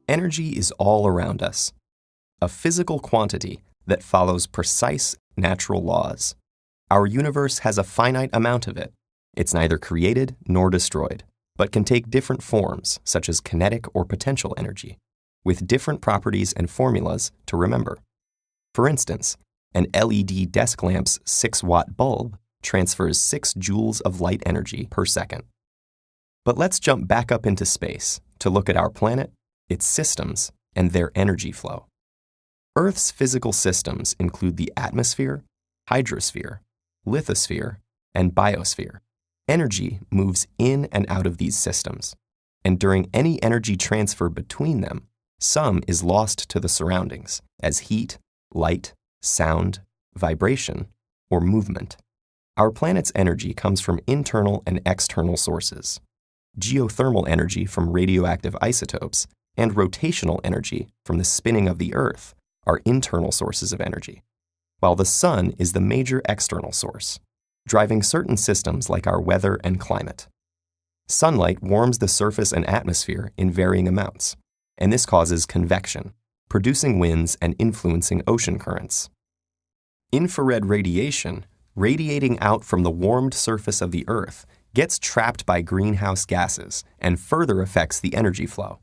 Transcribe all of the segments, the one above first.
Energy is all around us, a physical quantity that follows precise natural laws. Our universe has a finite amount of it. It's neither created nor destroyed, but can take different forms, such as kinetic or potential energy, with different properties and formulas to remember. For instance, an LED desk lamp's 6-watt bulb transfers 6 joules of light energy per second. But let's jump back up into space to look at our planet, its systems, and their energy flow. Earth's physical systems include the atmosphere, hydrosphere, lithosphere, and biosphere. Energy moves in and out of these systems, and during any energy transfer between them, some is lost to the surroundings as heat, light, sound, vibration, or movement. Our planet's energy comes from internal and external sources. Geothermal energy from radioactive isotopes and rotational energy from the spinning of the Earth are internal sources of energy, while the sun is the major external source, driving certain systems like our weather and climate. Sunlight warms the surface and atmosphere in varying amounts, and this causes convection, producing winds and influencing ocean currents. Infrared radiation, radiating out from the warmed surface of the Earth, gets trapped by greenhouse gases and further affects the energy flow.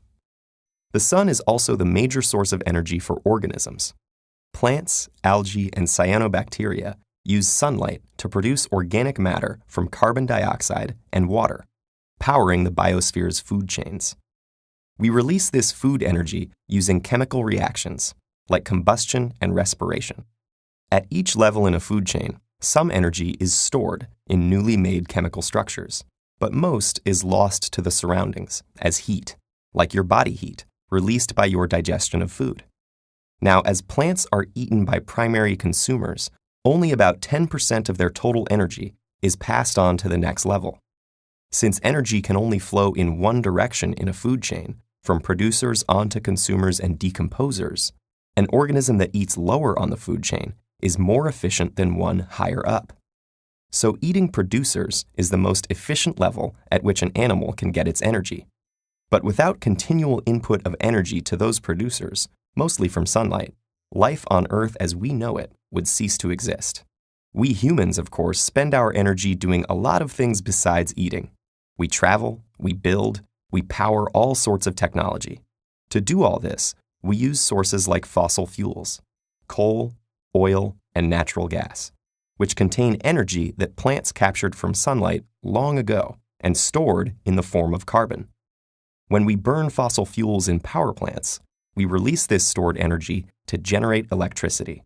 The sun is also the major source of energy for organisms. Plants, algae, and cyanobacteria use sunlight to produce organic matter from carbon dioxide and water, powering the biosphere's food chains. We release this food energy using chemical reactions, like combustion and respiration. At each level in a food chain, some energy is stored in newly made chemical structures, but most is lost to the surroundings as heat, like your body heat, released by your digestion of food. Now, as plants are eaten by primary consumers, only about 10% of their total energy is passed on to the next level. Since energy can only flow in one direction in a food chain, from producers on to consumers and decomposers, an organism that eats lower on the food chain is more efficient than one higher up. So eating producers is the most efficient level at which an animal can get its energy. But without continual input of energy to those producers, mostly from sunlight, life on Earth as we know it would cease to exist. We humans, of course, spend our energy doing a lot of things besides eating. We travel, we build, we power all sorts of technology. To do all this, we use sources like fossil fuels, coal, oil, and natural gas, which contain energy that plants captured from sunlight long ago and stored in the form of carbon. When we burn fossil fuels in power plants, we release this stored energy to generate electricity.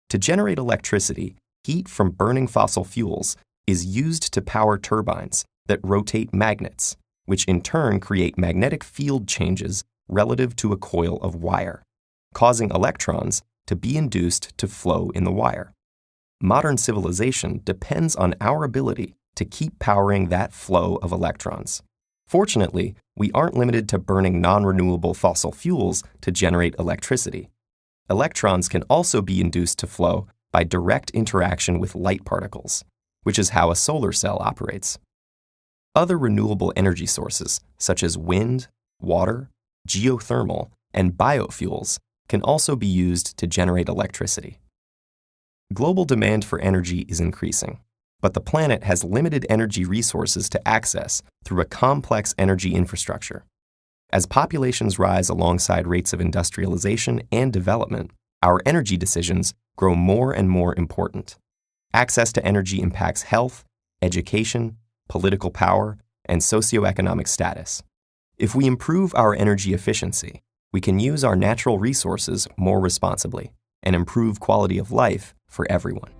To generate electricity, heat from burning fossil fuels is used to power turbines that rotate magnets, which in turn create magnetic field changes relative to a coil of wire, causing electrons to be induced to flow in the wire. Modern civilization depends on our ability to keep powering that flow of electrons. Fortunately, we aren't limited to burning non-renewable fossil fuels to generate electricity. Electrons can also be induced to flow by direct interaction with light particles, which is how a solar cell operates. Other renewable energy sources, such as wind, water, geothermal, and biofuels, can also be used to generate electricity. Global demand for energy is increasing, but the planet has limited energy resources to access through a complex energy infrastructure. As populations rise alongside rates of industrialization and development, our energy decisions grow more and more important. Access to energy impacts health, education, political power, and socioeconomic status. If we improve our energy efficiency, we can use our natural resources more responsibly and improve quality of life for everyone.